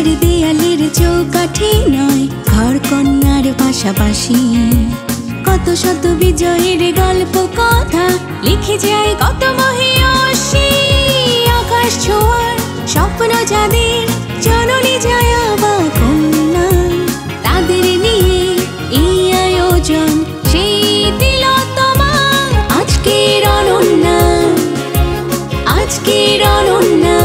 চার দেয়ালের চৌকাঠি নয়, ঘর কন্যার পাশাপাশি কত শত বিজয়ের গল্প কথা লিখে যায় কত মহিয়সী। আকাশ ছোঁয়ার স্বপ্ন যাদের, জননী জয়া বা কন্যা, তাদের নিয়ে এই আয়োজন সেই তিলোত্তমা। আজকের অনন্যা, আজকের অনন্যা।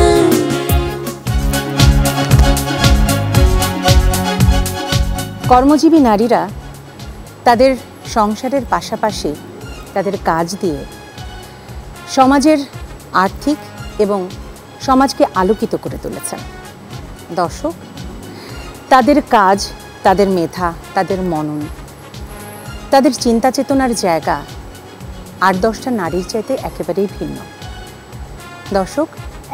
কর্মজীবী নারীরা তাদের সংসারের পাশাপাশি তাদের কাজ দিয়ে সমাজের আর্থিক এবং সমাজকে আলোকিত করে তুলেছেন। দর্শক, তাদের কাজ, তাদের মেধা, তাদের মনন, তাদের চিন্তা চেতনার জায়গা ৮-১০টা নারীর চাইতে একেবারেই ভিন্ন। দর্শক,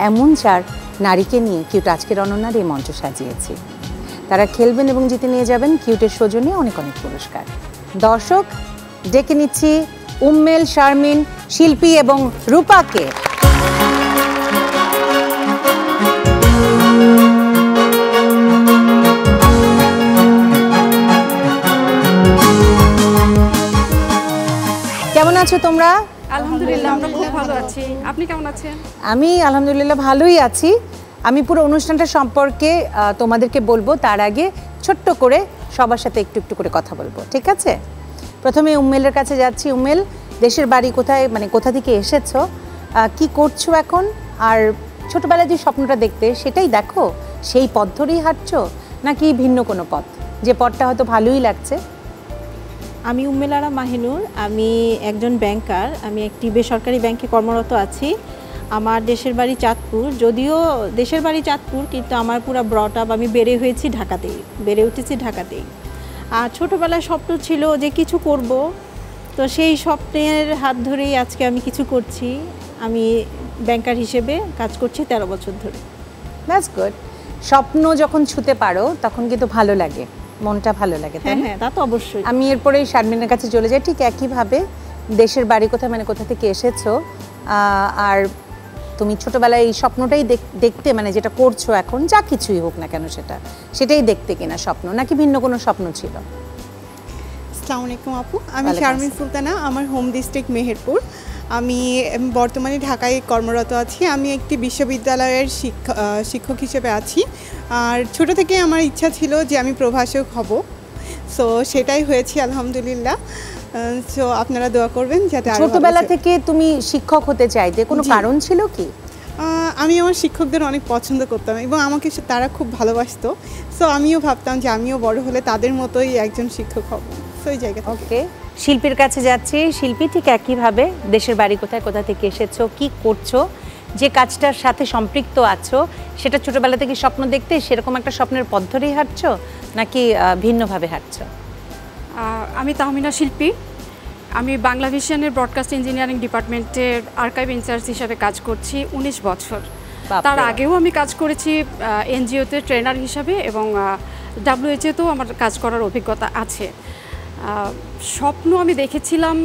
এমন 4 নারীকে নিয়ে কিউট আজকের অনন্যার এই মঞ্চ সাজিয়েছি। তারা খেলবেন এবং জিতে নিয়ে যাবেন কিউটের সৌজন্যে অনেক অনেক পুরস্কার। দর্শক, ডেকে নিচ্ছি উম্মেল, শারমিন, শিল্পী এবং রূপাকে। কেমন আছো তোমরা? আলহামদুলিল্লাহ, আমরা খুব ভালো আছি। আপনি কেমন আছেন? আমি আলহামদুলিল্লাহ ভালোই আছি। আমি পুরো অনুষ্ঠানটা সম্পর্কে তোমাদেরকে বলবো, তার আগে ছোট্ট করে সবার সাথে একটু একটু করে কথা বলবো, ঠিক আছে? প্রথমে উম্মেলের কাছে যাচ্ছি। উম্মেল, দেশের বাড়ি কোথায়, মানে কোথা থেকে এসেছো, কি করছো এখন, আর ছোটবেলায় যে স্বপ্নটা দেখতে সেটাই দেখো, সেই পথ ধরেই হাঁটছো নাকি ভিন্ন কোনো পথ, যে পথটা হয়তো ভালোই লাগছে? আমি উম্মেল আরা মাহিনুর, আমি একজন ব্যাংকার। আমি একটি বেসরকারি ব্যাংকে কর্মরত আছি। আমার দেশের বাড়ি চাঁদপুর, যদিও দেশের বাড়ি চাঁদপুর, কিন্তু আমার পুরো ব্রট আপ, আমি বেড়ে হয়েছি ঢাকাতেই, বেড়ে উঠেছি ঢাকাতেই। আর ছোটোবেলায় স্বপ্ন ছিল যে কিছু করব, তো সেই স্বপ্নের হাত ধরেই আজকে আমি কিছু করছি। আমি ব্যাংকার হিসেবে কাজ করছি 13 বছর ধরে। That's good. স্বপ্ন যখন ছুতে পারো তখন কিন্তু ভালো লাগে, মনটা ভালো লাগে। হ্যাঁ হ্যাঁ, তা তো অবশ্যই। আমি এরপরে শারমিনের কাছে চলে যাই। ঠিক একইভাবে দেশের বাড়ি কোথায়, মানে কোথা থেকে এসেছো, আর তুমি ছোটবেলায় এই স্বপ্নটাই দেখতে, মানে যেটা করছো এখন, যা কিছুই হোক না কেন সেটাই দেখতে কিনা স্বপ্ন, নাকি ভিন্ন কোনো স্বপ্ন ছিল? আসসালামু আলাইকুম আপু, আমি শারমিন সুলতানা, আমার হোম ডিস্ট্রিক্ট মেহেরপুর। আমি বর্তমানে ঢাকায় কর্মরত আছি। আমি একটি বিশ্ববিদ্যালয়ের শিক্ষক হিসেবে আছি। আর ছোট থেকে আমার ইচ্ছা ছিল যে আমি প্রভাষক হব, সো সেটাই হয়েছে আলহামদুলিল্লাহ। সো আপনারা দোয়া করবেন যাতে। ছোটবেলা থেকে তুমি শিক্ষক হতে চাইতে কোনো কারণ ছিল কি? আমি আমার শিক্ষকদের অনেক পছন্দ করতাম এবং আমাকে তারা খুব ভালোবাসতো। সো আমিও ভাবতাম যে আমিও বড় হলে তাদের মতোই একজন শিক্ষক হব। সো এই জায়গা। ওকে, শিল্পীর কাছে যাচ্ছি। শিল্পী, ঠিক একইভাবে দেশের বাড়ি কোথায়, কোথা থেকে এসেছো, কি করছো, যে কাজটার সাথে সম্পৃক্ত আছো, সেটা ছোটবেলা থেকে স্বপ্ন দেখতে সেরকম একটা স্বপ্নের পথ ধরেই হাঁটছো নাকি ভিন্নভাবে হাঁটছো? আমি তাহমিনা শিল্পী। আমি বাংলাভিশনের ব্রডকাস্ট ইঞ্জিনিয়ারিং ডিপার্টমেন্টের আর্কাইভ ইনচার্জ হিসাবে কাজ করছি 19 বছর। তার আগেও আমি কাজ করেছি এনজিওতে ট্রেনার হিসাবে, এবং WHA-তেও আমার কাজ করার অভিজ্ঞতা আছে। স্বপ্ন আমি দেখেছিলাম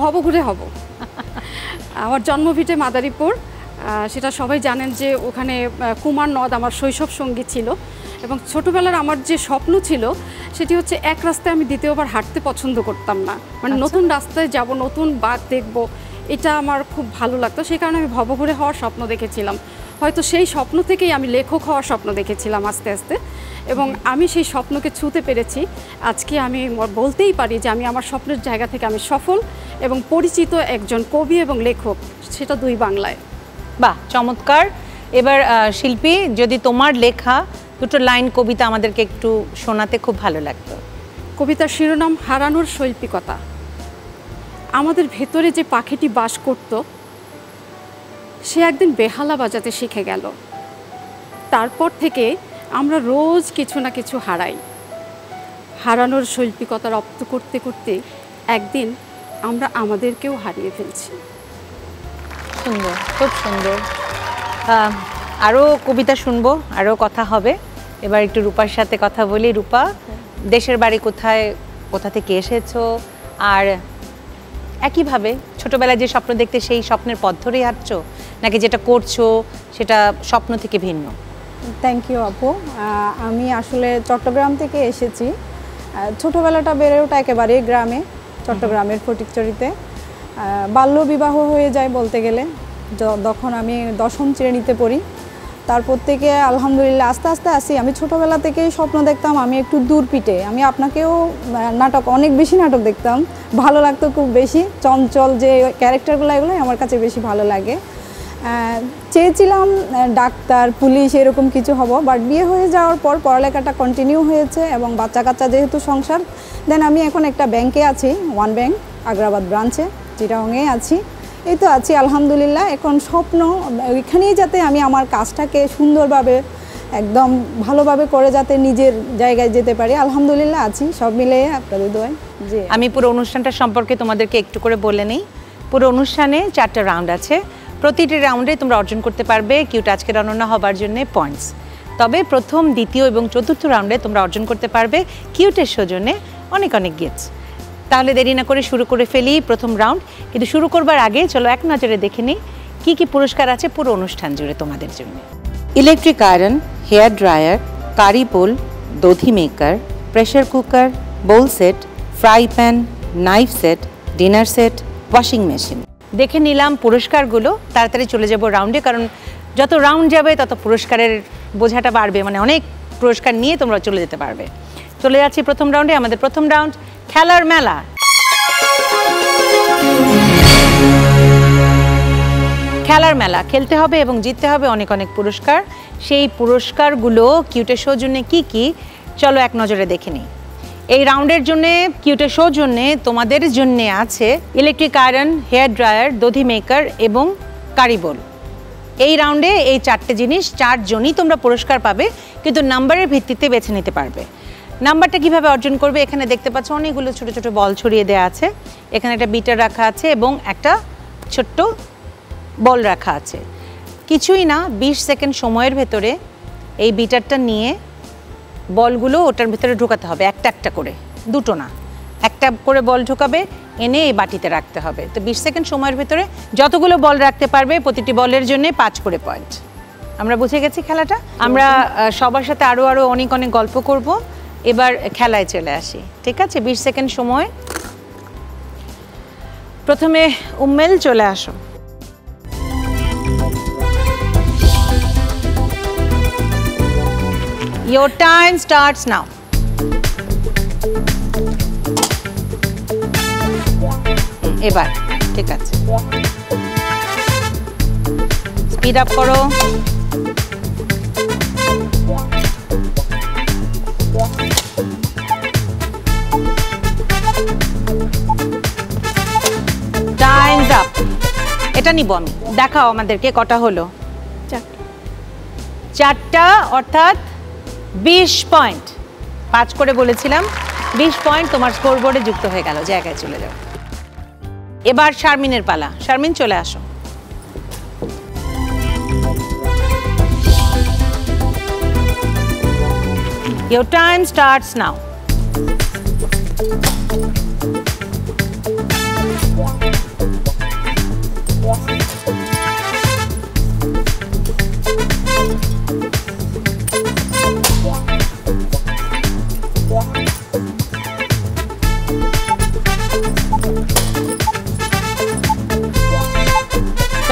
ভবঘুরে হব। আমার জন্মভিটে মাদারীপুর, সেটা সবাই জানেন যে ওখানে কুমার নদ আমার শৈশব সঙ্গী ছিল। এবং ছোটোবেলার আমার যে স্বপ্ন ছিল সেটি হচ্ছে এক রাস্তায় আমি দ্বিতীয়বার হাঁটতে পছন্দ করতাম না, মানে নতুন রাস্তায় যাব, নতুন বাঘ দেখব, এটা আমার খুব ভালো লাগতো। সেই কারণে আমি ভবঘুরে হওয়ার স্বপ্ন দেখেছিলাম। হয়তো সেই স্বপ্ন থেকেই আমি লেখক হওয়ার স্বপ্ন দেখেছিলাম আস্তে আস্তে, এবং আমি সেই স্বপ্নকে ছুঁতে পেরেছি। আজকে আমি বলতেই পারি যে আমি আমার স্বপ্নের জায়গা থেকে আমি সফল এবং পরিচিত একজন কবি এবং লেখক, সেটা 2 বাংলায়। বাহ, চমৎকার। এবার শিল্পী, যদি তোমার লেখা 2টো লাইন কবিতা আমাদেরকে একটু শোনাতে খুব ভালো লাগতো। কবিতার শিরোনাম হারানোর শৈল্পিকতা। আমাদের ভেতরে যে পাখিটি বাস করত, সে একদিন বেহালা বাজাতে শিখে গেল। তারপর থেকে আমরা রোজ কিছু না কিছু হারাই। হারানোর শৈল্পিকতা রপ্ত করতে করতে একদিন আমরা আমাদেরকেও হারিয়ে ফেলছি। সুন্দর, খুব সুন্দর। আরও কবিতা শুনবো, আরও কথা হবে। এবার একটু রূপার সাথে কথা বলি। রূপা, দেশের বাড়ি কোথায়, কোথা থেকে এসেছো, আর একইভাবে ছোটবেলায় যে স্বপ্ন দেখতে সেই স্বপ্নের পথ ধরেই হাঁটছো নাকি যেটা করছো সেটা স্বপ্ন থেকে ভিন্ন? থ্যাংক ইউ আপু। আমি আসলে চট্টগ্রাম থেকে এসেছি। ছোটোবেলাটা বেড়ে ওঠা একেবারেই গ্রামে, চট্টগ্রামের ফটিকছড়িতে। বাল্য বিবাহ হয়ে যায় বলতে গেলে, তখন আমি 10ম শ্রেণীতে পড়ি। তারপর থেকে আলহামদুলিল্লাহ আস্তে আস্তে আসি। আমি ছোটোবেলা থেকেই স্বপ্ন দেখতাম আমি একটু দূর পিঠে, আমি আপনাকেও নাটক, অনেক বেশি নাটক দেখতাম, ভালো লাগতো খুব বেশি। চঞ্চল যে ক্যারেক্টারগুলো, এগুলোই আমার কাছে বেশি ভালো লাগে। চেয়েছিলাম ডাক্তার, পুলিশ এরকম কিছু হব, বাট বিয়ে হয়ে যাওয়ার পর পড়ালেখাটা কন্টিনিউ হয়েছে এবং বাচ্চা কাচ্চা যেহেতু সংসার, দেন আমি এখন একটা ব্যাংকে আছি, ওয়ান ব্যাংক আগ্রাবাদ ব্রাঞ্চে, চিটাগংয়ে আছি। এই তো আছি আলহামদুলিল্লাহ। এখন স্বপ্ন ওইখানেই যাতে আমি আমার কাজটাকে সুন্দরভাবে একদম ভালোভাবে করে যাতে নিজের জায়গায় যেতে পারি, আলহামদুলিল্লাহ আছি। সব মিলে আপনাদের দোয়ায়। জি, আমি পুরো অনুষ্ঠানটা সম্পর্কে তোমাদেরকে একটু করে বলে নিই। পুরো অনুষ্ঠানে 4টা রাউন্ড আছে। প্রতিটি রাউন্ডে তোমরা অর্জন করতে পারবে কিউট আজকের অনন্য হবার জন্য পয়েন্টস। তবে প্রথম, দ্বিতীয় এবং চতুর্থ রাউন্ডে তোমরা অর্জন করতে পারবে কিউটের সৌজন্যে অনেক অনেক গিফটস। তাহলে দেরি না করে শুরু করে ফেলি প্রথম রাউন্ড। কিন্তু শুরু করবার আগে চলো এক নজরে দেখে নিই কী কী পুরস্কার আছে পুরো অনুষ্ঠান জুড়ে তোমাদের জন্য। Electric iron, hair dryer, curry bowl, দধি maker, pressure cooker, bowl set, fry pan, knife set, dinner set, washing machine. দেখে নিলাম পুরস্কারগুলো। তাড়াতাড়ি চলে যাব রাউন্ডে, কারণ যত রাউন্ড যাবে তত পুরস্কারের বোঝাটা বাড়বে, মানে অনেক পুরস্কার নিয়ে তোমরা চলে যেতে পারবে। চলে যাচ্ছি প্রথম রাউন্ডে। আমাদের প্রথম রাউন্ড খেলার মেলা। খেলার মেলা খেলতে হবে এবং জিততে হবে অনেক অনেক পুরস্কার। সেই পুরস্কারগুলো কিউটের সৌজন্যে কি কি, চলো এক নজরে দেখে নিই। এই রাউন্ডের জন্য কিউটের সৌজন্যে তোমাদের জন্য আছে ইলেকট্রিক আয়রন, হেয়ার ড্রায়ার, দধি মেকার এবং কারি বোল। এই রাউন্ডে এই 4টে জিনিস 4 জনই তোমরা পুরস্কার পাবে, কিন্তু নাম্বারের ভিত্তিতে বেছে নিতে পারবে। নাম্বারটা কিভাবে অর্জন করবে, এখানে দেখতে পাচ্ছ অনেকগুলো ছোট ছোট বল ছড়িয়ে দেওয়া আছে। এখানে একটা বিটার রাখা আছে এবং একটা ছোট্ট বল রাখা আছে। কিছুই না, 20 সেকেন্ড সময়ের ভেতরে এই বিটারটা নিয়ে বলগুলো ওটার ভিতরে ঢোকাতে হবে, একটা একটা করে, দুটো না, একটা করে বল ঢোকাবে, এনে এই বাটিতে রাখতে হবে। তো 20 সেকেন্ড সময়ের ভিতরে যতগুলো বল রাখতে পারবে প্রতিটি বলের জন্য 5 করে পয়েন্ট। আমরা বুঝে গেছি খেলাটা। আমরা সবার সাথে আরও অনেক অনেক গল্প করব। এবার খেলায় চলে আসি, ঠিক আছে? 20 সেকেন্ড সময়। প্রথমে উম্মেল, চলে আসো। Your time starts now. এবার ঠিক আছে, স্পিড আপ করো। Times up. এটা নিব আমি, দেখাও আমাদেরকে কটা হলো। 4টা, অর্থাৎ 20 পয়েন্ট। 5 করে বলেছিলাম, 20 পয়েন্ট তোমার স্কোরবোর্ডে যুক্ত হয়ে গেল। জায়গায় চলে যাও। এবার শারমিনের পালা। শারমিন, চলে আসো। Your time starts now.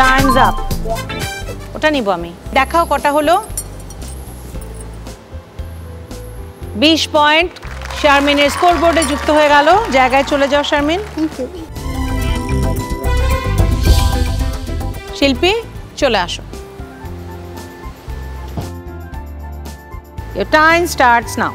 Time's up. ওটা নিব আমি, দেখাও কটা হলো। 20 পয়েন্ট শারমিনের স্কোরবোর্ডে যুক্ত হয়ে গেল। জায়গায় চলে যাও শারমিন। শিল্পী, চলে আসো। Your time starts now.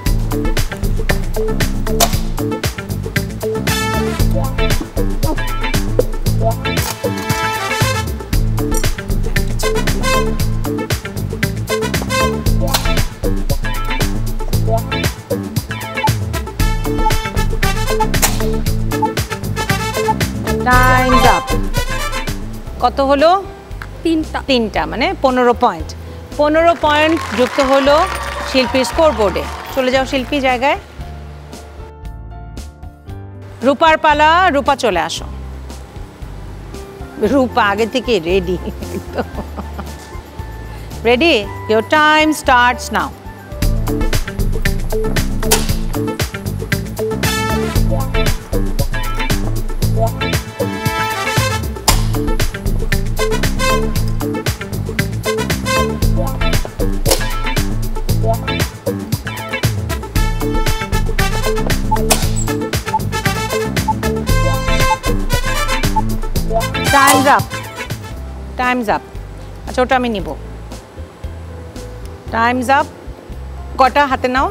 Time's up. কত হলো? 3টা, মানে 15 পয়েন্ট। 15 পয়েন্ট যুক্ত হলো শিল্পীর স্কোরবোর্ডে। চলে যাও শিল্পী জায়গায়। রূপার পালা। রূপা, চলে আসো। রূপা আগে থেকে ready. Ready? Your time starts now. Time's up. Time's up. আচ্ছা ওটা আমি নিব। Time's up. কটা হাতে নাও?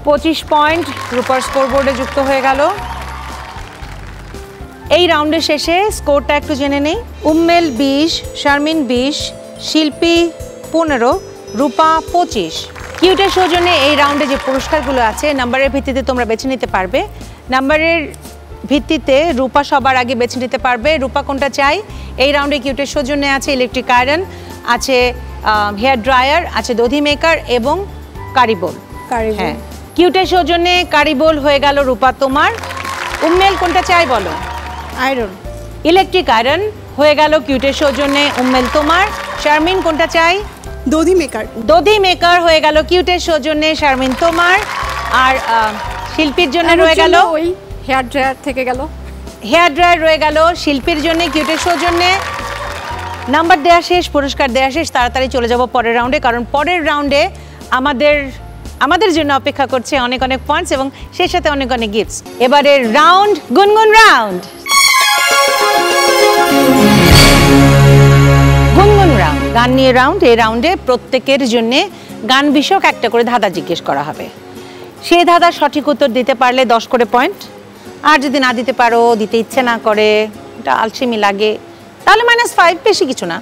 25 পয়েন্ট রূপার স্কোরবোর্ডে যুক্ত হয়ে গেল। এই রাউন্ডের শেষে স্কোরটা একটু জেনে নেই। উম্মেল 20, শারমিন 20, শিল্পী 15, রূপা 25। কিউটের সৌজন্যে এই রাউন্ডে যে পুরস্কারগুলো আছে নাম্বারের ভিত্তিতে তোমরা বেছে নিতে পারবে। নাম্বারের ভিত্তিতে রূপা সবার আগে বেছে নিতে পারবে। রূপা কোনটা চাই? এই রাউন্ডে কিউটের সৌজন্যে আছে ইলেকট্রিক আয়রন, আছে হেয়ার ড্রায়ার, আছে দধি মেকার এবং কারিবোল। হ্যাঁ, কিউটের সৌজন্যে কারিবোল হয়ে গেল রূপা তোমার। উম্মেল কোনটা চাই বলো? আয়রন। ইলেকট্রিক আয়রন হয়ে গেল কিউটের সৌজন্যে উম্মেল তোমার। শারমিন কোনটা চাই? দধি মেকার। দধি মেকার হয়ে গেল কিউটের সৌজন্যে শারমিন তোমার। আর শিল্পীর জন্য রয়ে গেল ওই হেয়ার ড্রায়ার থেকে গেল। হেয়ার ড্রায়ার রয়ে গেল শিল্পীর জন্য কিউটের সৌজন্যে। নাম্বার দেওয়া শেষ, পুরস্কার দেওয়া শেষ। তাড়াতাড়ি চলে যাব পরের রাউন্ডে, কারণ পরের রাউন্ডে আমাদের জন্য অপেক্ষা করছে অনেক অনেক পয়েন্টস এবং সেই সাথে অনেক অনেক গিফটস। এবারের রাউন্ড গুনগুন রাউন্ড। গুনগুন রাউন্ড, গান নিয়ে রাউন্ড। এই রাউন্ডে প্রত্যেকের জন্য গান বিষয়ক একটা করে ধাঁধা জিজ্ঞেস করা হবে। সেই ধাঁধার সঠিক উত্তর দিতে পারলে 10 করে পয়েন্ট, আর যদি না দিতে পারো, দিতে ইচ্ছে না করে, এটা আলসেমি লাগে, তাহলে -5, বেশি কিছু না।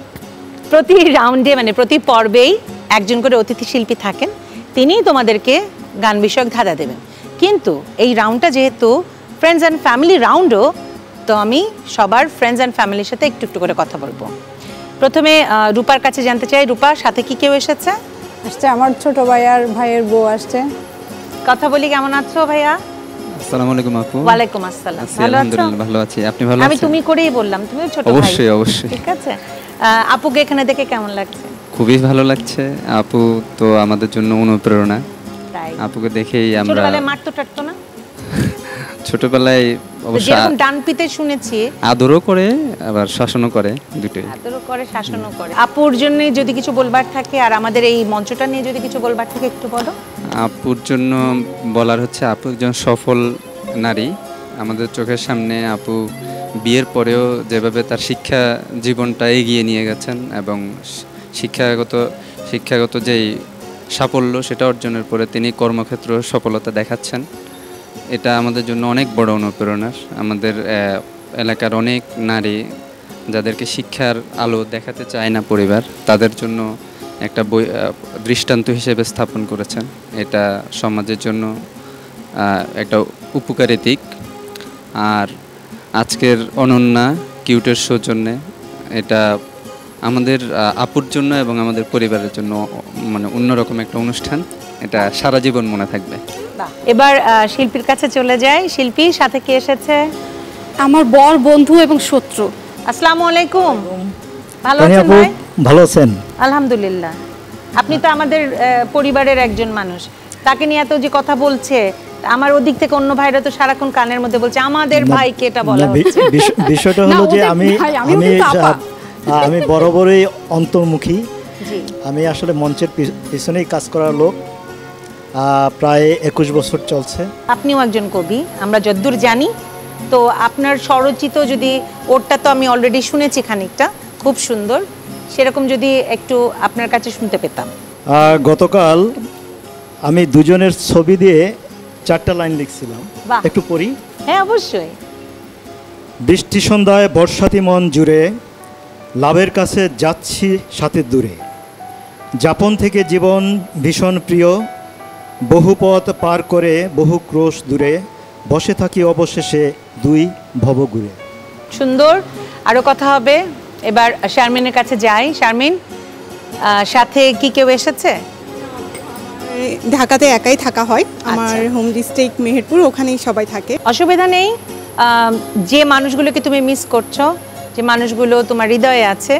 প্রতি রাউন্ডে মানে প্রতি পর্বেই একজন করে অতিথি শিল্পী থাকেন, তিনিই তোমাদেরকে গান বিষয়ক ধাঁধা দেবেন। কিন্তু এই রাউন্ডটা যেহেতু ফ্রেন্ডস অ্যান্ড ফ্যামিলি রাউন্ডও, তো আমি সবার ফ্রেন্ডস অ্যান্ড ফ্যামিলির সাথে একটু একটু করে কথা বলবো। প্রথমে রূপার কাছে জানতে চাই, রূপার সাথে কি কেউ এসেছে? আসছে আমার ছোট ভাই আর ভাইয়ের বউ আসছে। কথা বলি, কেমন আছো ভাইয়া? আসসালামু আলাইকুম আপু। ওয়ালাইকুম আসসালাম। ভালো আছো? আলহামদুলিল্লাহ ভালো আছি। আপনি ভালো আছেন? আমি তুমি করেই বললাম, তুমিও ছোট ভাই। অবশ্যই অবশ্যই। ঠিক আছে। আপুকে এখানে দেখে কেমন লাগছে? খুবই ভালো লাগছে। আপু তো আমাদের জন্য অনুপ্রেরণা। তাই আপুকে দেখেই আমরা ছোটবেলায় মারতো টাটতো না? ছোটবেলায় অবশ্য যেরকম ডানপিতে শুনেছি, আদরও করে আবার শাসনও করে, দুটোই। আদরও করে শাসনও করে। আপুর জন্য যদি কিছু বলবার থাকে আর আমাদের এই মঞ্চটা নিয়ে যদি কিছু বলবার থাকে একটু বলো। আপুর জন্য বলার হচ্ছে, আপু একজন সফল নারী। আমাদের চোখের সামনে আপু বিয়ের পরেও যেভাবে তার শিক্ষা জীবনটা এগিয়ে নিয়ে গেছেন এবং শিক্ষাগত যেই সাফল্য সেটা অর্জনের পরে তিনি কর্মক্ষেত্র সফলতা দেখাচ্ছেন, এটা আমাদের জন্য অনেক বড় অনুপ্রেরণার। আমাদের এলাকার অনেক নারী যাদেরকে শিক্ষার আলো দেখাতে চায় না পরিবার, তাদের জন্য একটা দৃষ্টান্ত হিসেবে স্থাপন করেছেন। এটা সমাজের জন্য একটা উপকারী দিক। আর আজকের অনন্যা কিউটের সৌজন্যে এটা আমাদের আপুর জন্য এবং আমাদের পরিবারের জন্য মানে অন্যরকম একটা অনুষ্ঠান, এটা সারা জীবন মনে থাকবে। এবার শিল্পীর কাছে চলে যাই। শিল্পী, সাথে কে এসেছে? আমার বর, বন্ধু এবং শত্রু। আসসালামু আলাইকুম। ভালো আছেন ভাই? ভালো আছেন? আলহামদুলিল্লাহ। আপনি তো আমাদের পরিবারের একজন মানুষ, তাকে নিয়ে এত যে কথা বলছে, আমার ওদিক থেকে অন্য ভাইরা তো সারাক্ষণ কানের মধ্যে বলছে আমাদের ভাইকে এটা বলা হচ্ছে। বিষয়টা হলো যে আমি বরাবরই অন্তর্মুখী। আমি আসলে মঞ্চের পিছনেই কাজ করার লোক, প্রায় 21 বছর চলছে। আপনিও একজন কবি, আমরা যদ্দূর জানি। তো আপনার স্বরচিত যদি, ওরটা তো আমি অলরেডি শুনেছি খানিকটা, খুব সুন্দর, সেরকম যদি একটু আপনার কাছে শুনতে পেতাম। গতকাল আমি দুজনের ছবি দিয়ে 4টা লাইন লিখছিলাম, একটু পড়ি। হ্যাঁ অবশ্যই। বৃষ্টি সন্ধ্যায় বর্ষাতি মন জুড়ে, লাভের কাছে যাচ্ছি সাথে দূরে, যাপন থেকে জীবন ভীষণ প্রিয়, বহু পথ পার করে বহু ক্রোশ দূরে, বসে থাকি অবশেষে দুই ভবঘুরে। সুন্দর, আরও কথা হবে। এবার শারমিনের কাছে যাই। শারমিন, সাথে কি কেউ এসেছে? ঢাকাতে একাই থাকা হয়, আমার হোম ডিস্ট্রিক্ট মেহেরপুর, ওখানেই সবাই থাকে। অসুবিধা নেই। যে মানুষগুলোকে তুমি মিস করছো, যে মানুষগুলো তোমার হৃদয়ে আছে,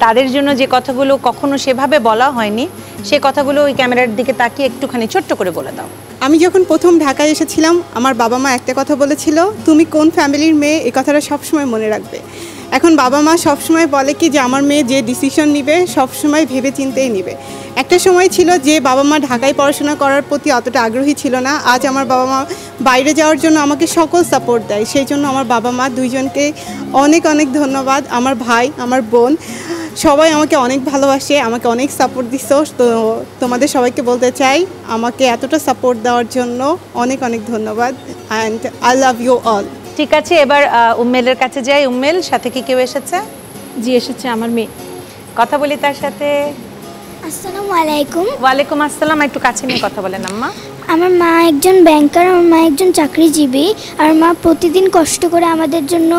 তাদের জন্য যে কথাগুলো কখনো সেভাবে বলা হয়নি, সে কথাগুলো ওই ক্যামেরার দিকে তাকিয়ে একটুখানি ছোট্ট করে বলে দাও। আমি যখন প্রথম ঢাকায় এসেছিলাম, আমার বাবা মা একটা কথা বলেছিল, তুমি কোন ফ্যামিলির মেয়ে, এই কথাটা সবসময় মনে রাখবে। এখন বাবা মা সবসময় বলে কি যে আমার মেয়ে যে ডিসিশন নিবে সবসময় ভেবে চিন্তেই নিবে। একটা সময় ছিল যে বাবা মা ঢাকায় পড়াশোনা করার প্রতি অতটা আগ্রহী ছিল না। আজ আমার বাবা মা বাইরে যাওয়ার জন্য আমাকে সকল সাপোর্ট দেয়। সেই জন্য আমার বাবা মা দুইজনকে অনেক অনেক ধন্যবাদ। আমার ভাই, আমার বোন, সবাই আমাকে অনেক ভালোবাসে, আমাকে অনেক সাপোর্ট দিচ্ছ। তো তোমাদের সবাইকে বলতে চাই, আমাকে এতটা সাপোর্ট দেওয়ার জন্য অনেক অনেক ধন্যবাদ। And I love you all. ঠিক আছে, এবার উম্মেলের কাছে যাই। উম্মেল, সাথে কি কেউ এসেছে? জি, এসেছে আমার মেয়ে। কথা বলি তার সাথে। আসসালামু আলাইকুম। ওয়ালাইকুম আসসালাম। একটু কাছে নিয়ে কথা বলেন আম্মা। আমার মা একজন ব্যাংকার, আমার মা একজন চাকরিজীবী। আর মা প্রতিদিন কষ্ট করে আমাদের জন্য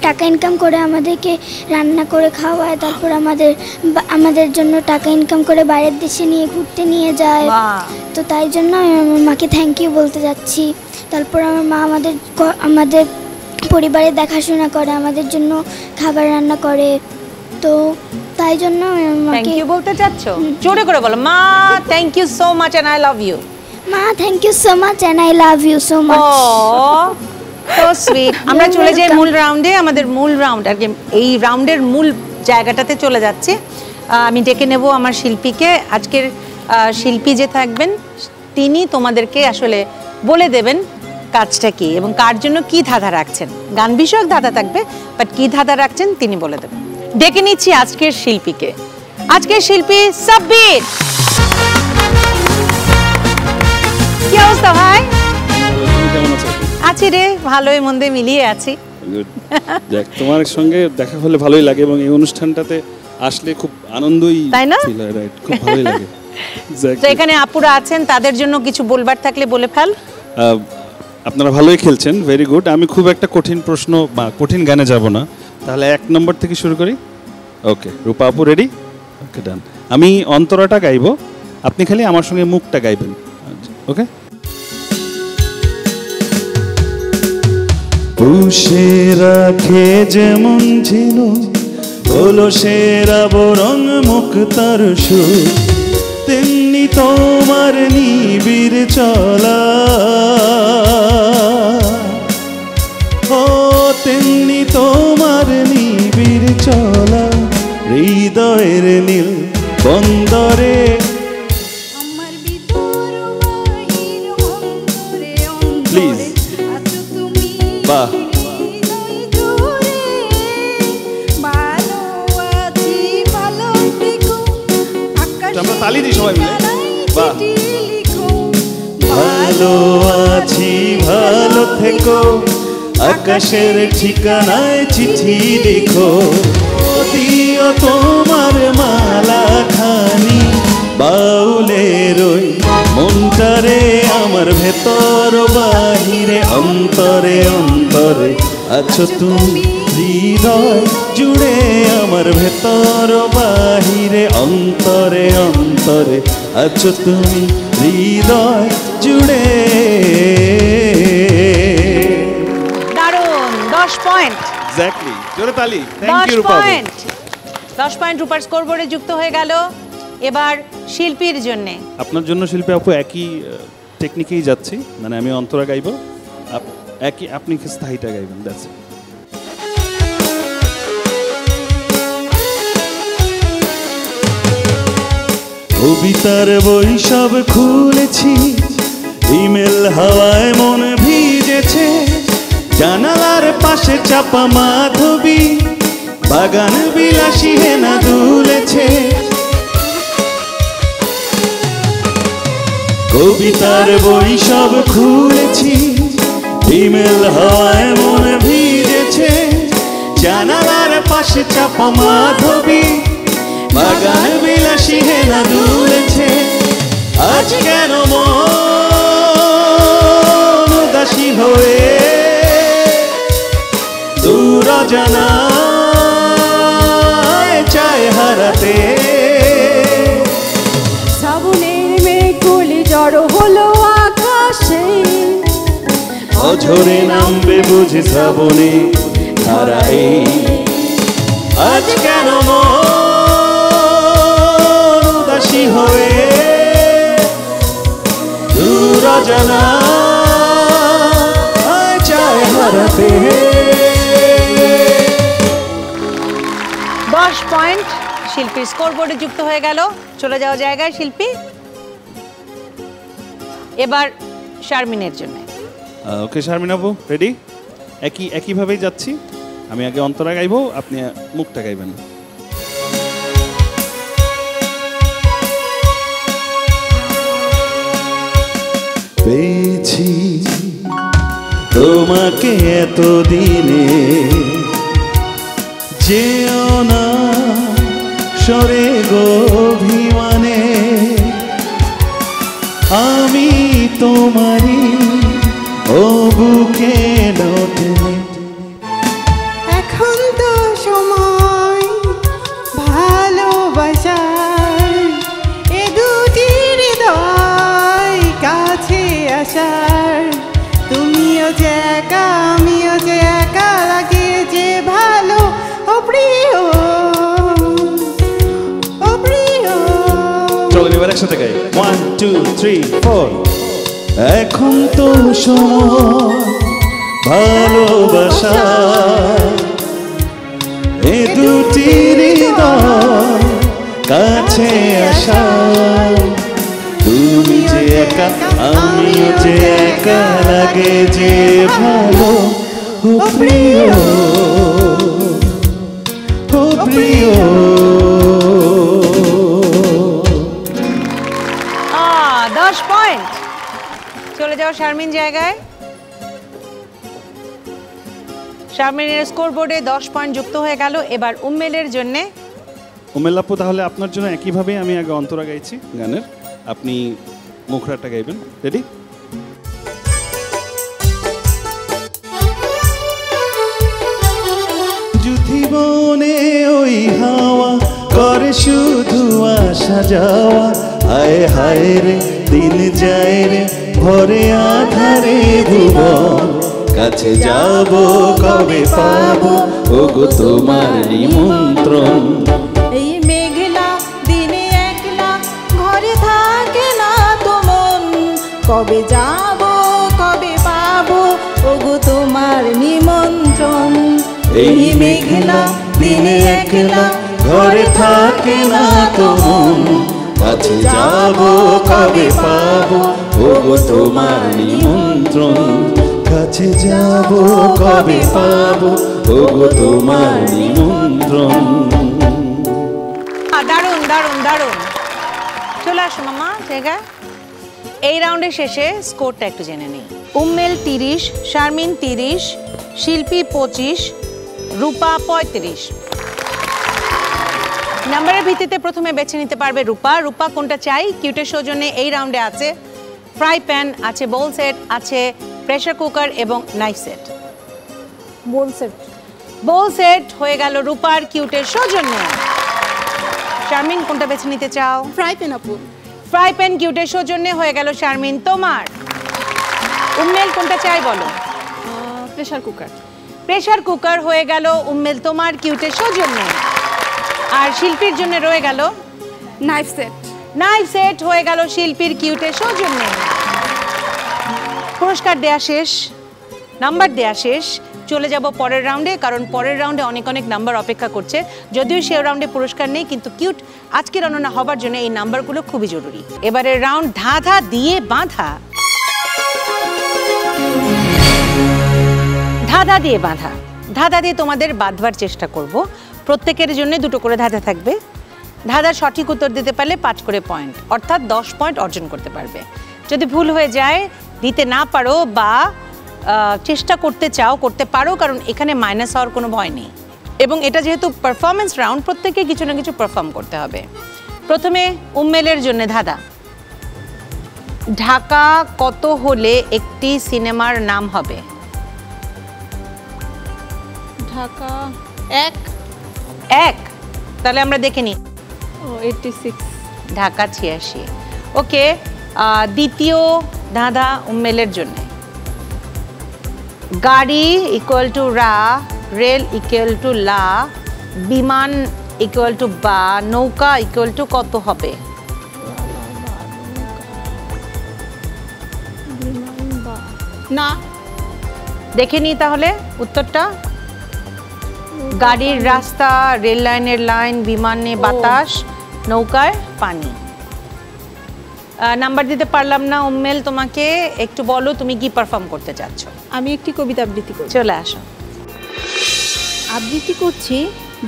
টাকা ইনকাম করে আমাদেরকে রান্না করে খাওয়ায়, তারপর আমাদের জন্য টাকা ইনকাম করে বাইরের দেশে নিয়ে ঘুরতে নিয়ে যায়। তো তাই জন্য আমি আমার মাকে থ্যাংক ইউ বলতে যাচ্ছি। তারপর আমার মা আমাদের পরিবারের দেখাশোনা করে, আমাদের জন্য খাবার রান্না করে। তো তাই জন্য আমি থ্যাংক ইউ বলতে চাচ্ছ? জোরে করে বলো, মা thank you so much and I love you. মা thank you so much and I love you so much. So sweet. আমরা চলে যাই মূল রাউন্ডে। আমাদের মূল রাউন্ড আর কি, এই রাউন্ডের মূল জায়গাটাতে চলে যাচ্ছে। আমি ডেকে নেব আমার শিল্পীকে। আজকের শিল্পী যে থাকবেন তিনি তোমাদেরকে আসলে বলে দেবেন কাজটা কি এবং কার জন্য কি ধাঁধা রাখছেন। গান বিষয়ক ধাঁধা থাকবে, বাট কি ধাঁধা রাখছেন তিনি বলে দেবেন। ডেকে নিচ্ছি আজকের শিল্পীকে। আজকের শিল্পী সাব্বির। কি অবস্থা ভাই? আছি রে, ভালোই মন্দে মিলিয়ে আছি। দেখ, তোমার সঙ্গে দেখা হলে ভালোই লাগে এবং এই অনুষ্ঠানটাতে আসলে খুব আনন্দই, তাই না? রাইট, খুব ভালোই লাগে। তো এখানে আপুরা আছেন, তাদের জন্য কিছু বলবার থাকলে বলে ফেল। আপনারা ভালোই খেলছেন, ভেরি গুড। আমি খুব একটা কঠিন প্রশ্ন বা কঠিন গানে যাব না, তাহলে 1 নম্বর থেকে শুরু করি। ওকে, রূপা আপু রেডি? ওকে, ডান। আমি অন্তরাটা গাইবো, আপনি খালি আমার সঙ্গে মুখটা গাইবেন। ওকে। পুষে রাখে যেমন ঝিনু, হলো সেরা বরং মুখ তার সুর, তেমনি তোমার নিবিড় চলা, ও তেমনি তোমার নিবিড় চলা, হৃদয়ের নীল বন্দরে প্লিজ। বাহ, আমরা তালি দিই সবাই মিলে। বাহ, ভালো আছি ভালো থেকো, আকাশের ঠিকানায় চিঠি লিখো, দিও তোমার মালা খানি, বাউলের ওই মনটারে আমার ভেতর বাহিরে, অন্তরে অন্তরে আছো তুমি, হৃদয় জুড়ে আমার ভেতর বাহিরে, অন্তরে অন্তরে আছো তুমি, হৃদয় জুড়ে। দারুণ, 10 পয়েন্ট। এক্স্যাক্টলি, জোরে তালি। Thank you Rupa. 10 পয়েন্ট রূপার স্কোরবোর্ডে যুক্ত হয়ে গেল। এবার শিল্পীর জন্য। আপনার জন্য শিল্পী আপু একই টেকনিকেই যাচ্ছি, মানে আমি অন্তরা গাইবো, একই আপনি স্থায়ীটা গাইবেন। That's it. কবিতার বই সব খুলেছি, ইমেল হাওয়ায় মন ভিজেছে, জানালার পাশে চাপা মাধবী, বাগান বিলাসী হেনা দুলেছে, কবিতার বই সব খুলেছি, ইমেল হাওয়ায় মন ভিজেছে, জানালার পাশে চাপা মাধবী, বাগান বিলাসী হেনা দুলেছে, আজ কেন মন উদাসী হয়ে দূর অজানায় চায় হারাতে, শ্রাবণের মেঘগুলি জড়ো হলো আকাশে, অঝরে নামবে বুঝি শ্রাবণে হারাই, আজ কেন মন উদাসী হয়ে দূর অজানা চায় হারাতে। 10 পয়েন্ট শিল্পীর স্কোরবোর্ডে যুক্ত হয়ে গেল। চলে যাওয়া জায়গায় শিল্পী। এবার শারমিনের জন্য। ওকে শারমিন আপু রেডি? একইভাবেই যাচ্ছি। আমি আগে অন্তরা গাইবো, আপনি মুখটা গাইবেন। পেয়েছি তোমাকে এতদিনে, যেও না সরে গভিমানে, আমি তোমারই ও বুকে লটে। এখন তো সময় ভালোবাসার, এ দুটি হৃদয় কাছে আসার। তুমিও যে একা আমিও যে একা, লাগে যে ভালো ও প্রিয় ও প্রিয়। চলো এবার একসাথে গাই 1 2 3 4। এখন তো সময় ভালোবাসা, এ দুটি হৃদয় কাছে আসা। তুমি যে একা আমিও যে একা, লাগে যে ভালো ও প্রিয় ও প্রিয়। 10 পয়েন্ট। চলে যাও শারমিন জায়গায়। শারমিনের স্কোরবোর্ডে 10 পয়েন্ট যুক্ত হয়ে গেল। এবার উম্মেলের জন্য। উম্মেল আপু তাহলে আপনার জন্য একইভাবে আমি আগে অন্তরা গাইছি গানের, আপনি মুখরাটা গাইবেন। রেডি? যদি বনে ওই হাওয়া করে শুধু আসা যাওয়া, হায় হায় রে দিন যায় রে ভরে আধারে ভুবন, কাছে যাব কবে পাবো ওগো তোমার নিমন্ত্রণ। এই মেঘলা দিনে একলা ঘরে থাকে না তো মন, কবে যাব কবে পাবো ওগো তোমার নিমন্ত্রণ। এই মেঘলা দিনে একলা ঘরে থাকে না তো মন, কাছে যাব কবে পাবো ওগো তোমার নিমন্ত্রণ। কাছে যাব কবে পাবো ওগো তোমার নিমন্ত্রণ। দারুণ দারুণ দারুণ। চলে আসো মামা জায়গায়। এই রাউন্ডের শেষে স্কোরটা একটু জেনে নিই। উম্মেল 30, শারমিন 30, শিল্পী 25, রূপা 35। নাম্বারের ভিত্তিতে প্রথমে বেছে নিতে পারবে রূপা। রূপা কোনটা চাই? কিউটের সৌজন্যে এই রাউন্ডে আছে ফ্রাই প্যান, আছে বোল সেট, আছে প্রেসার কুকার এবং knife set. Bowl set. Bowl set হয়ে গেল রূপার কিউটের সৌজন্যে। শারমিন কোনটা বেছে নিতে চাও? ফ্রাই প্যান আপু। ফ্রাই প্যান কিউটের সৌজন্যে হয়ে গেল শারমিন তোমার। উম্মেল কোনটা চাই বলো? Pressure cooker. প্রেসার কুকার হয়ে গেল উম্মেল তোমার কিউটের সৌজন্যে। আর শিল্পীর জন্য রয়ে গেল নাইফ সেট। নাইফ সেট হয়ে গেল শিল্পীর কিউটের সৌজন্যে। পুরস্কার দেয়া শেষ, নাম্বার দেয়া শেষ। চলে যাব পরের রাউন্ডে, কারণ পরের রাউন্ডে অনেক অনেক নাম্বার অপেক্ষা করছে। যদিও সেই রাউন্ডে পুরস্কার নেই, কিন্তু কিউট আজকের অনন্য হবার জন্য এই নাম্বারগুলো খুবই জরুরি। এবারের রাউন্ড ধাঁধা দিয়ে বাঁধা। ধাঁধা দিয়ে বাঁধা। ধাঁধা দিয়ে তোমাদের বাঁধবার চেষ্টা করব। প্রত্যেকের জন্য 2টো করে ধাঁধা থাকবে। ধাঁধার সঠিক উত্তর দিতে পারলে 5 করে পয়েন্ট, অর্থাৎ 10 পয়েন্ট অর্জন করতে পারবে। যদি ভুল হয়ে যায়, দিতে না পারো বা চেষ্টা করতে চাও, করতে পারো, কারণ এখানে মাইনাস হওয়ার কোনো ভয় নেই। এবং এটা যেহেতু পারফরমেন্স রাউন্ড, প্রত্যেকে কিছু না কিছু পারফর্ম করতে হবে। প্রথমে উম্মেলের জন্য ধাঁধা। ঢাকা কত হলে একটি সিনেমার নাম হবে? ঢাকা 1। তাহলে আমরা দেখে নিই। 86। ঢাকা 86। ওকে, দ্বিতীয় ধাঁধা উম্মেলের জন্য। গাড়ি ইকুয়াল টু রা, রেল ইকুয়াল টু লা, বিমান ইকুয়াল টু বা, নৌকা ইকুয়াল টু কত হবে? না, দেখে নিই তাহলে উত্তরটা। গাড়ির রাস্তা, রেল লাইনের লাইন, বিমানে বাতাস, নৌকায় পানি। নাম্বার দিতে পারলাম না উম্মেল, তোমাকে একটু বলো তুমি কি পারফর্ম করতে চাচ্ছ। আমি একটি কবিতা আবৃত্তি করছি। চলে আসো। আবৃত্তি করছি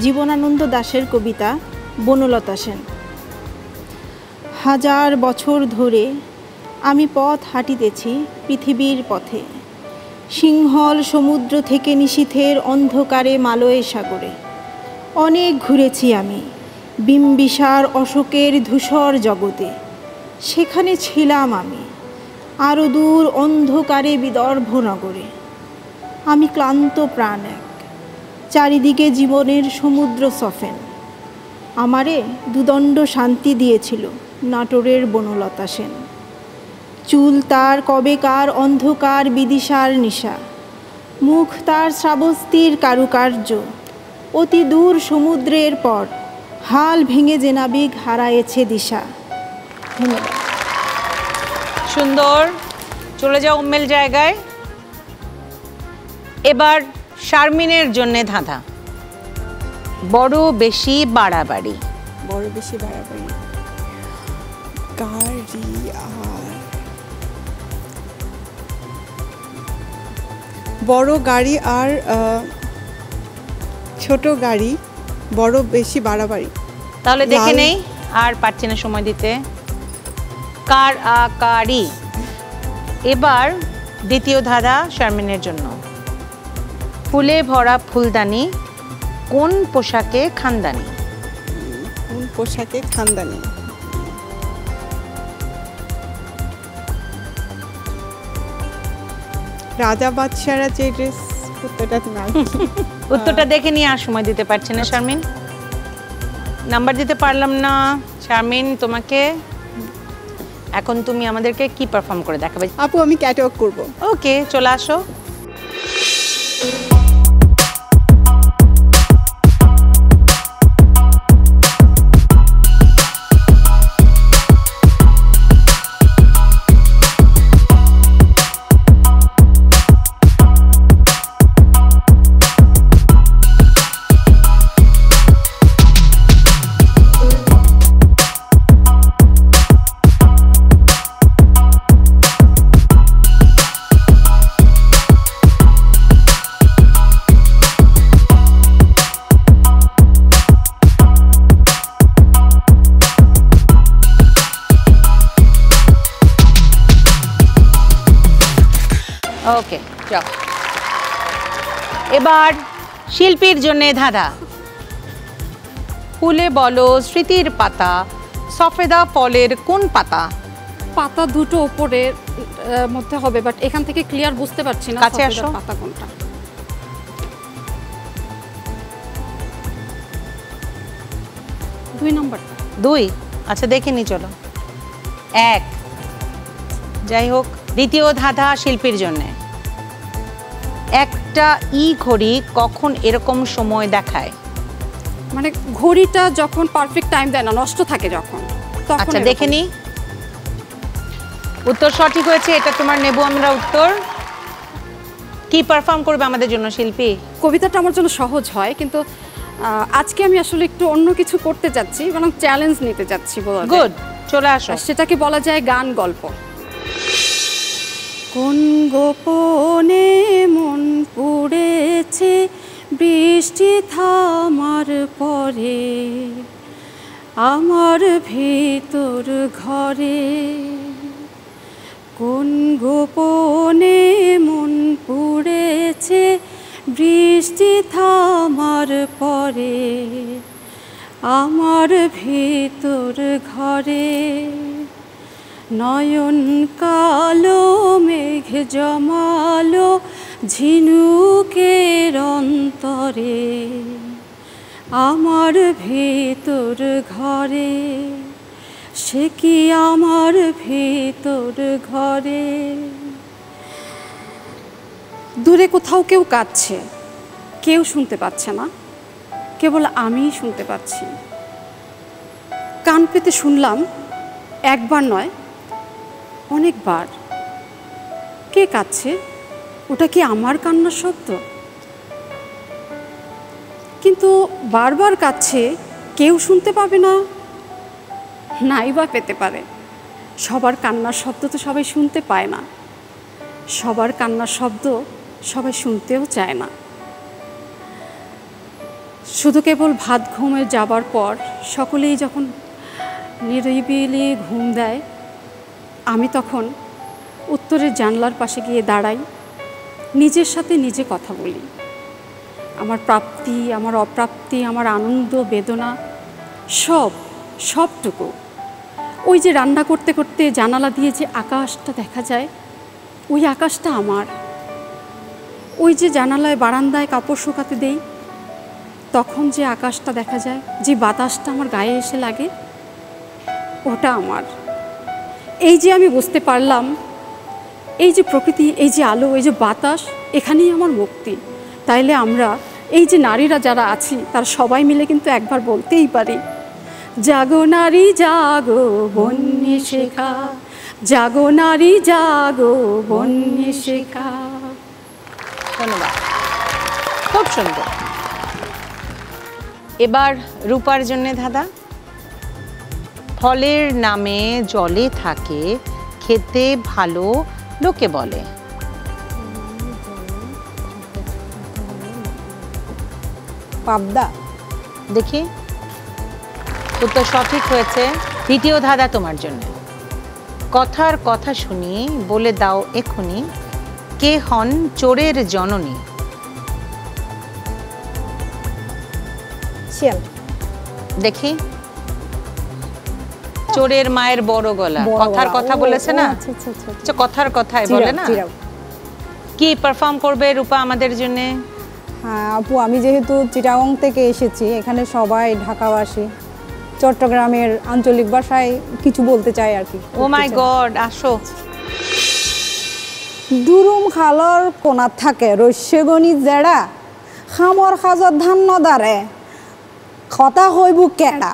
জীবনানন্দ দাশের কবিতা বনলতা সেন। হাজার বছর ধরে আমি পথ হাঁটিতেছি পৃথিবীর পথে, সিংহল সমুদ্র থেকে নিশীথের অন্ধকারে মালয় সাগরে। অনেক ঘুরেছি আমি বিম্বিসার অশোকের ধূসর জগতে, সেখানে ছিলাম আমি আরও দূর অন্ধকারে বিদর্ভ নগরে। আমি ক্লান্ত প্রাণ এক, চারিদিকে জীবনের সমুদ্র সফেন। আমারে দুদণ্ড শান্তি দিয়েছিল নাটোরের বনলতা সেন। চুল তার কবেকার অন্ধকার বিদিশার নিশা, মুখ তার শ্রাবস্তির কারুকার্য। অতি দূর সমুদ্রের পর হাল ভেঙে যে নাবিক হারায়েছে দিশা। ধন্যবাদ। সুন্দর, চলে যাও উম্মেল জায়গায়। এবার শারমিনের জন্য ধাঁধা। বড় বেশি বাড়াবাড়ি। বড় বেশি বাড়াবাড়ি, গাড়ি আর বড় গাড়ি আর ছোট গাড়ি, বড় বেশি বাড়াবাড়ি। তাহলে দেখে নেই, আর পাচ্ছি না সময় দিতে। কার আকারি। এবার দ্বিতীয় ধাঁধা শারমিনের জন্য। ফুলে ভরা ফুলদানি, কোন পোশাকে খানদানি? কোন পোশাকে খানদানি? রাজা বাদশারা যে ড্রেস, উত্তরটা নাই। উত্তরটা দেখে নিয়ে আর সময় দিতে পারছি না শারমিন, নাম্বার দিতে পারলাম না। শারমিন, তোমাকে এখন তুমি আমাদেরকে কি পারফর্ম করে দেখাবে? আপু আমি ক্যাটওয়াক করব। ওকে, চলে আসো। ওকে, যাও। এবার শিল্পীর জন্য ধাঁধা। ফুলে বলো স্মৃতির পাতা, সফেদা ফলের কোন পাতা? পাতা দুটো উপরের মধ্যে হবে, বাট এখান থেকে ক্লিয়ার বুঝতে পারছি না কাছে আসো। পাতা কোনটা। দুই নম্বর। দুই, আচ্ছা দেখে নি, চলো। এক, যাই হোক। দ্বিতীয় ধাঁধা শিল্পীর জন্য। একটা ঘড়ি কখন এরকম সময় দেখায়? মানে ঘড়িটা যখন পারফেক্ট টাইম দেয় না, নষ্ট থাকে যখন, তখন। আচ্ছা দেখে নি। উত্তর সঠিক হয়েছে, এটা তোমার নেব আমরা উত্তর। কি পারফর্ম করবে আমাদের জন্য শিল্পী? কবিতাটা আমার জন্য সহজ হয়, কিন্তু আজকে আমি আসলে একটু অন্য কিছু করতে যাচ্ছি, এবং চ্যালেঞ্জ নিতে যাচ্ছি। গুড, চলে আসো। সেটাকে বলা যায় গান গল্প। কোন গোপনে মন পুড়েছে বৃষ্টি থামার পরে, আমার ভিতর ঘরে। কোন গোপনে মন পুড়েছে বৃষ্টি থামার পরে, আমার ভিতর ঘরে। নয়ন কালো মেঘ জমালো ঝিনুকের অন্তরে, আমার ভিতর ঘরে। সে কি আমার ভিতর ঘরে। দূরে কোথাও কেউ কাঁদছে, কেউ শুনতে পাচ্ছে না। কেবল আমিই শুনতে পাচ্ছি। কান পেতে শুনলাম, একবার নয় অনেকবার। কে কাঁদছে? ওটা কি আমার কান্নার শব্দ? কিন্তু বারবার কাঁদছে, কেউ শুনতে পাবে না, নাই বা পেতে পারে। সবার কান্নার শব্দ তো সবাই শুনতে পায় না, সবার কান্নার শব্দ সবাই শুনতেও চায় না। শুধু কেবল ভাত ঘুমে যাবার পর সকলেই যখন নিরিবিলি ঘুম দেয়, আমি তখন উত্তরের জানলার পাশে গিয়ে দাঁড়াই, নিজের সাথে নিজে কথা বলি। আমার প্রাপ্তি, আমার অপ্রাপ্তি, আমার আনন্দ, বেদনা সবটুকু। ওই যে রান্না করতে করতে জানালা দিয়ে যে আকাশটা দেখা যায়, ওই আকাশটা আমার। ওই যে জানালায় বারান্দায় কাপড় শুকাতে দেই, তখন যে আকাশটা দেখা যায়, যে বাতাসটা আমার গায়ে এসে লাগে, ওটা আমার। এই যে আমি বুঝতে পারলাম, এই যে প্রকৃতি, এই যে আলো, এই যে বাতাস, এখানেই আমার মুক্তি। তাইলে আমরা এই যে নারীরা যারা আছি, তারা সবাই মিলে কিন্তু একবার বলতেই পারি, জাগো নারী জাগো বন্যে শেখা, জাগো নারী জাগো বন্যে শেখা। ধন্যবাদ, খুব সুন্দর। এবার রূপার জন্য দাদা। ফলের নামে জলে থাকে, খেতে ভালো লোকে বলে। পাবদা। দেখি, উত্তর সঠিক হয়েছে। দ্বিতীয় ধাঁধা তোমার জন্য। কথার কথা শুনি, বলে দাও এখুনি, কে হন চোরের জননী? শিয়াল। দেখি, চোরের মায়ের বড় গলা, কথার কথা বলেছে না? আচ্ছা, কথার কথাই বলে না? কি পারফর্ম করবে রূপা আমাদের জন্য? হ্যাঁ আপু, আমি যেহেতু চিটাগং থেকে এসেছি, এখানে সবাই ঢাকাবাসী, চট্টগ্রামের আঞ্চলিক ভাষায় কিছু বলতে চাই আর কি। ও মাই গড, আসো। দুরুম খালর কোনাত থাকে রস্যগণি জেড়া, খামর খাজত ধান নদারে, কথা হইব কেড়া,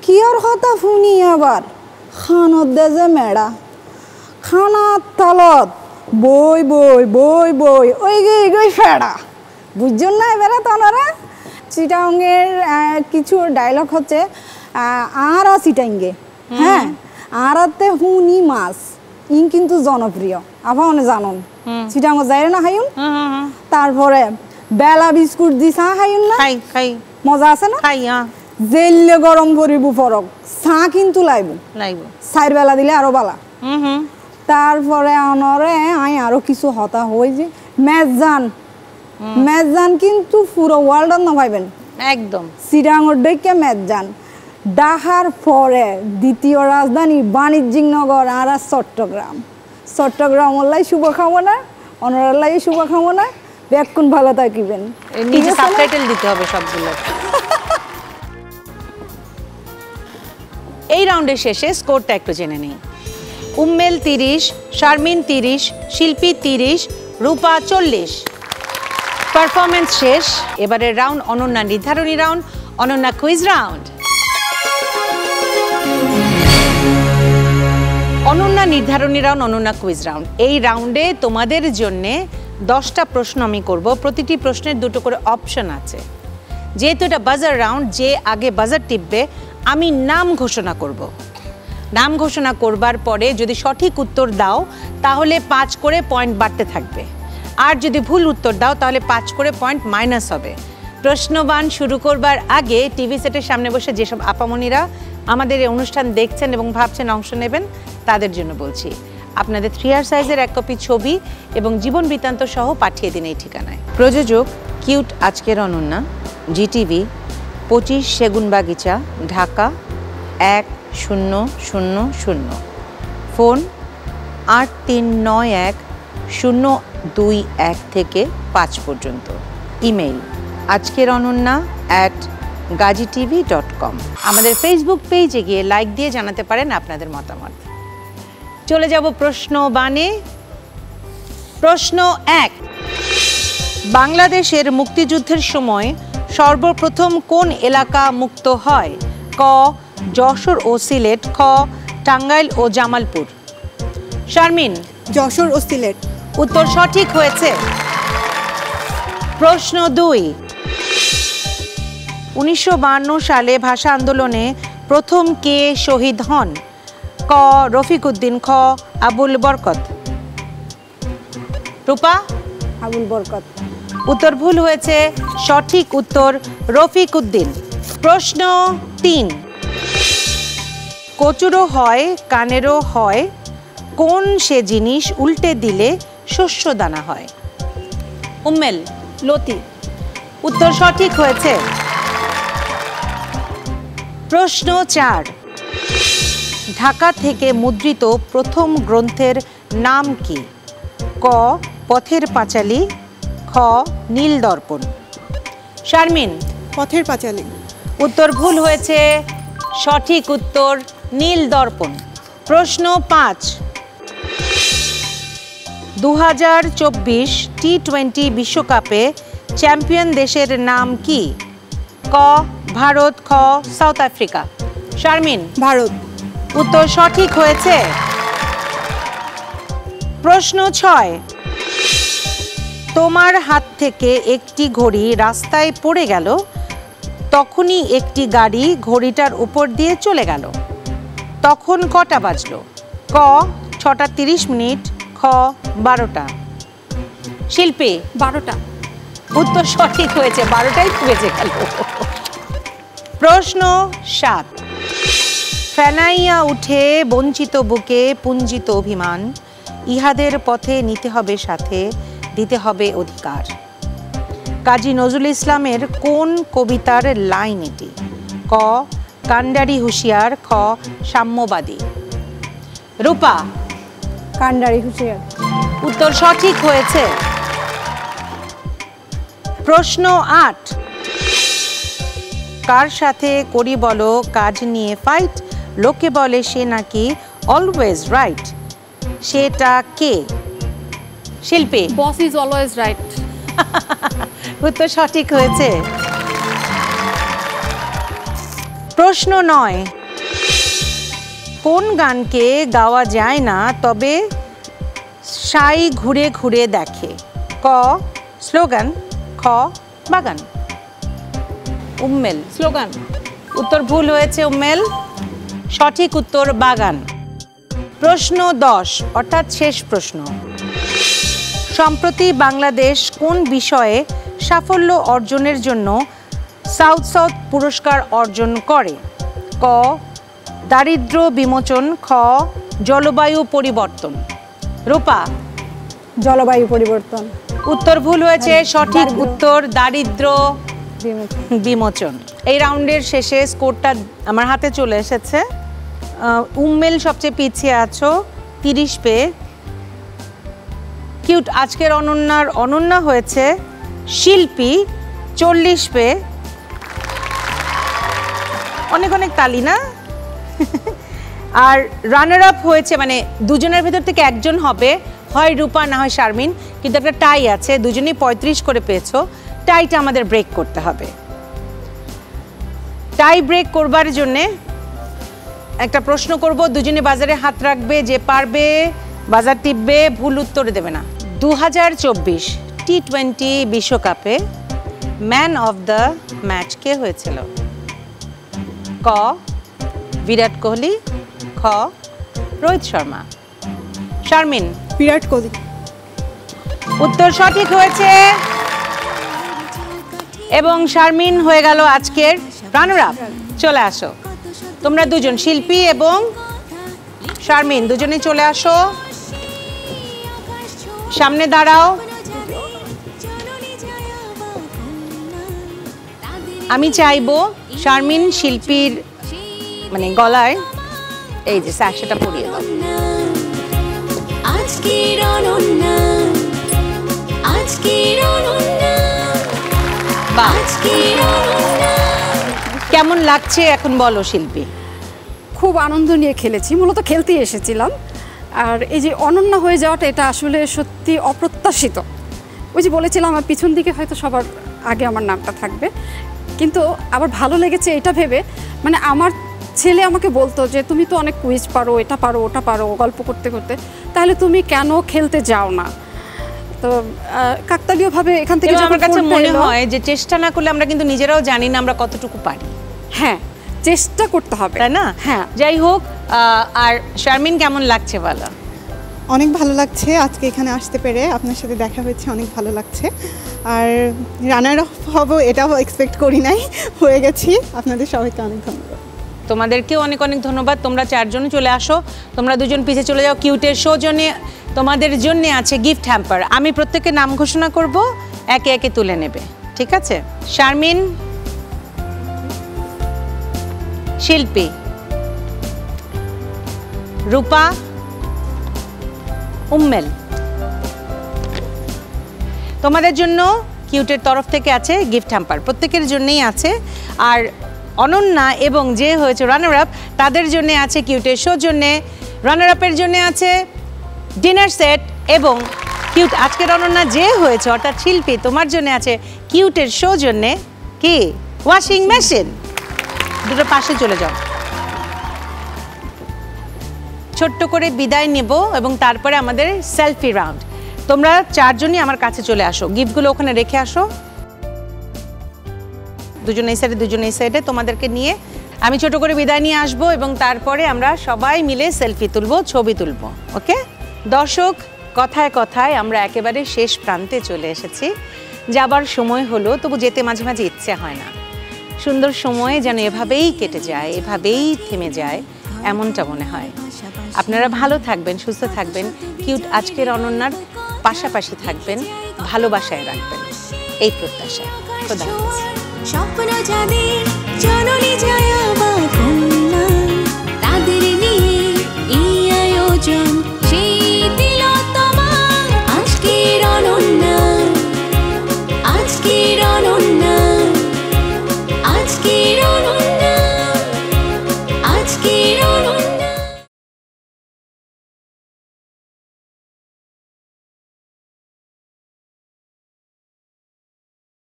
কিয়র কথা শুনি আবার খানত দে যে মেড়া, খানার তলত বই বই বই বই ওই গই ফেড়া। বুঝছেন না এবারে তোনারা? চিটাঙ্গের কিছু ডায়লগ হচ্ছে, আরা চিটাঙ্গে, হ্যাঁ, আরাতে হুনি মাছ, ইন কিন্তু জনপ্রিয়, আপনি জানুন। চিটাঙ্গ যাই না খাইন, তারপরে বেলা বিস্কুট দি চা খাইন না? খাই। মজা আছে না? খাই। জেললে গরম করিব ফরক, চা কিন্তু লাইব, চার বেলা দিলে আরো বালা। তারপরে অনরে আই আরো কিছু হতা হই যে মেজান কিন্তু পুরো ওয়ার্ল্ডত না পাইবেন একদম। চিটাঙ্গর ডেকে মেজান। ডাহার পরে দ্বিতীয় রাজধানী বাণিজ্যিক নগর আর চট্টগ্রাম ওলাই শুভকামনা, অনরালাই শুভকামনা, বেক্ষণ ভালো থাকিবেন। নিজে সাবটাইটেল দিতে হবে সবগুলো। এই রাউন্ডের শেষে স্কোরটা একটু জেনে নেই। উম্মেল 30, শারমিন 30, শিল্পী 30, রূপা 40। পারফরমেন্স শেষ। এবারের রাউন্ড অনন্যা নির্ধারণী round, Ananya quiz round. Ananya নির্ধারণী রাউন্ড, অনন্যা কুইজ রাউন্ড। এই রাউন্ডে তোমাদের জন্য 10টা প্রশ্ন আমি করব। প্রতিটি প্রশ্নের দুটো করে অপশন আছে। যেহেতু এটা বাজার রাউন্ড, যে আগে বাজার টিপবে আমি নাম ঘোষণা করব। নাম ঘোষণা করবার পরে যদি সঠিক উত্তর দাও তাহলে 5 করে পয়েন্ট বাড়তে থাকবে, আর যদি ভুল উত্তর দাও তাহলে 5 করে পয়েন্ট মাইনাস হবে। প্রশ্নবান শুরু করবার আগে টিভি সেটের সামনে বসে যেসব আপামনিরা আমাদের এই অনুষ্ঠান দেখছেন এবং ভাবছেন অংশ নেবেন, তাদের জন্য বলছি, আপনাদের 3R সাইজের 1 কপি ছবি এবং জীবন বৃত্তান্ত সহ পাঠিয়ে দিন এই ঠিকানায়। প্রযোজক কিউট আজকের অনন্যা, জিটিভি, 25 সেগুনবাগিচা, ঢাকা 1000। ফোন 8391-021 থেকে 5 পর্যন্ত। Email ajkerononna@gazitv.com। আমাদের ফেসবুক পেজে গিয়ে লাইক দিয়ে জানাতে পারেন আপনাদের মতামত। চলে যাব প্রশ্ন বানে। প্রশ্ন 1, বাংলাদেশের মুক্তিযুদ্ধের সময় সর্বপ্রথম কোন এলাকা মুক্ত হয়? ক যশোর ও সিলেট, খ টাঙ্গাইল ও জামালপুর। শারমিন, যশোর ও সিলেট। উত্তর সঠিক হয়েছে। প্রশ্ন 2, 1952 সালে ভাষা আন্দোলনে প্রথম কে শহীদ হন? ক রফিক উদ্দিন, খ আবুল বরকত। রূপা? আবুল বরকত। উত্তর ভুল হয়েছে, সঠিক উত্তর রফিক উদ্দিন। প্রশ্ন 3, কচুরও হয় কানেরও হয়, কোন সে জিনিস উল্টে দিলে শস্য দানা হয়? উম্মেল? লতি। উত্তর সঠিক হয়েছে। প্রশ্ন 4, ঢাকা থেকে মুদ্রিত প্রথম গ্রন্থের নাম কি? ক পথের পাঁচালী, খ নীল দর্পণ। শারমিন? পথের পাঁচালী। উত্তর ভুল হয়েছে, সঠিক উত্তর নীল দর্পণ। প্রশ্ন 5, 2024 টি-20 বিশ্বকাপে চ্যাম্পিয়ন দেশের নাম কি? ক ভারত, খ সাউথ আফ্রিকা। শারমিন? ভারত। উত্তর সঠিক হয়েছে। প্রশ্ন 6, তোমার হাত থেকে একটি ঘড়ি রাস্তায় পড়ে গেল, তখনই একটি গাড়ি ঘড়িটার উপর দিয়ে চলে গেল, তখন কটা বাজলো? ক 6টা 30 মিনিট, খ 12টা। শিল্পী? 12টা। উত্তর সঠিক হয়েছে, 12টাই বেজে গেল। প্রশ্ন 7, ফেনাইয়া উঠে বঞ্চিত বুকে পুঞ্জিত অভিমান, ইহাদের পথে নিতে হবে সাথে, দিতে হবে অধিকার। কাজী নজরুল ইসলামের কোন কবিতার লাইন এটি? ক কান্ডারি হুঁশিয়ার, খ সাম্যবাদী। রূপা? কান্ডারি হুঁশিয়ার। উত্তর সঠিক হয়েছে। প্রশ্ন 8, কার সাথে করি বলো কাজ নিয়ে ফাইট, লোকে বলে সে নাকি অলওয়েজ রাইট, সেটা কে? শিল্পী? Boss is always right. উত্তর সঠিক হয়েছে। প্রশ্ন 9, কোন গানকে গাওয়া যায় না তবে সাই ঘুরে ঘুরে দেখে? ক স্লোগান, খ বাগান। উম্মেল? স্লোগান। উত্তর ভুল হয়েছে উম্মেল, সঠিক উত্তর বাগান। প্রশ্ন 10 অর্থাৎ শেষ প্রশ্ন, সম্প্রতি বাংলাদেশ কোন বিষয়ে সাফল্য অর্জনের জন্য সাউথ সাউথ পুরস্কার অর্জন করে? ক দারিদ্র বিমোচন, খ জলবায়ু পরিবর্তন। রূপা? জলবায়ু পরিবর্তন। উত্তর ভুল হয়েছে, সঠিক উত্তর দারিদ্র বিমোচন। এই রাউন্ডের শেষে স্কোরটা আমার হাতে চলে এসেছে। উম্মেল সবচেয়ে পিছিয়ে আছো 30 পেয়ে। কিউট আজকের অনন্যা হয়েছে শিল্পী 40 পেয়ে। অনেক অনেক তালি না? আর রানার আপ হয়েছে, মানে দুজনের ভেতর থেকে একজন হবে, হয় রূপা না হয় শারমিন, কিন্তু একটা টাই আছে, দুজনেই 35 করে পেয়েছো। টাইটা আমাদের ব্রেক করতে হবে। টাই ব্রেক করবার জন্যে একটা প্রশ্ন করব, দুজনে বাজারে হাত রাখবে, যে পারবে বাজার টিপবে, ভুল উত্তর দেবে না। 2024 টি-20 বিশ্বকাপে ম্যান অফ দ্য ম্যাচ কে হয়েছিল? ক বিরাট কোহলি, খ রোহিত শর্মা। শারমিন? বিরাট কোহলি। উত্তর সঠিক হয়েছে এবং শারমিন হয়ে গেল আজকের রানার আপ। চলে আসো তোমরা দুজন, শিল্পী এবং শারমিন দুজনে চলে আসো, সামনে দাঁড়াও। আমি চাইবো শারমিন শিল্পীর মানে গলায় এই যে স্যাকসটা পরিয়ে দাও। কেমন লাগছে এখন বলো শিল্পী? খুব আনন্দ নিয়ে খেলেছি, মূলত খেলতেই এসেছিলাম। আর এই যে অনন্য হয়ে যাওয়াটা, এটা আসলে সত্যি অপ্রত্যাশিত। ওই যে বলেছিলাম, আমার পিছন দিকে হয়তো সবার আগে আমার নামটা থাকবে। কিন্তু আবার ভালো লেগেছে এটা ভেবে, মানে আমার ছেলে আমাকে বলতো যে তুমি তো অনেক কুইজ পারো, এটা পারো, ওটা পারো, গল্প করতে করতে, তাহলে তুমি কেন খেলতে যাও না? তো কাকতালীয়ভাবে এখান থেকে আমার কাছে মনে হয় যে চেষ্টা না করলে আমরা কিন্তু নিজেরাও জানি না আমরা কতটুকু পারি। হ্যাঁ, চেষ্টা করতে হবে, তাই না? হ্যাঁ। যাই হোক, আর শারমিন কেমন লাগছে বলো? অনেক ভালো লাগছে আজকে এখানে আসতে পেরে, আপনার সাথে দেখা হয়েছে, অনেক ভালো লাগছে। আর রানার আপ হব এটাও এক্সপেক্ট করি নাই, হয়ে গেছি। আপনাদের সবাইকে অনেক ধন্যবাদ। তোমাদেরকেও অনেক অনেক ধন্যবাদ। তোমরা 4 জন চলে আসো, তোমরা 2 জন পিছে চলে যাও। কিউটের সৌজন্যে তোমাদের জন্য আছে গিফট হ্যাম্পার। আমি প্রত্যেকের নাম ঘোষণা করব, একে একে তুলে নেবে, ঠিক আছে? শারমিন, শিল্পী, রূপা, উম্মেল। তোমাদের জন্য কিউটের তরফ থেকে আছে গিফট হ্যাম্পার, প্রত্যেকের জন্যই আছে। আর অনন্যা এবং যে হয়েছে রানার আপ, তাদের জন্য আছে কিউটের সৌজন্যে, রানার আপের জন্য আছে ডিনার সেট, এবং কিউট আজকের অনন্যা যে হয়েছে অর্থাৎ শিল্পী, তোমার জন্য আছে কিউটের সৌজন্যে কি ওয়াশিং মেশিন। দুটো পাশে চলে যাও। ছোট্ট করে বিদায় নেব এবং তারপরে আমাদের সেলফি রাউন্ড। তোমরা 4 জনই আমার কাছে চলে আসো, গিফটগুলো ওখানে রেখে আসো। 2 জন এই সাইডে, 2 জন এই সাইডে। তোমাদেরকে নিয়ে আমি ছোট করে বিদায় নিয়ে আসবো এবং তারপরে আমরা সবাই মিলে সেলফি তুলবো, ছবি তুলবো। ওকে দর্শক, কথায় কথায় আমরা একেবারে শেষ প্রান্তে চলে এসেছি। যাবার সময় হলো, তবু যেতে মাঝে মাঝে ইচ্ছে হয় না। সুন্দর সময় যেন এভাবেই কেটে যায়, এভাবেই থেমে যায়, এমনটা মনে হয়। আপনারা ভালো থাকবেন, সুস্থ থাকবেন, কিউট আজকের অনন্যার পাশাপাশি থাকবেন, ভালোবাসায় রাখবেন, এই প্রত্যাশায়। খোদা হাফেজ। স্বপ্ন যাদের জননী জয়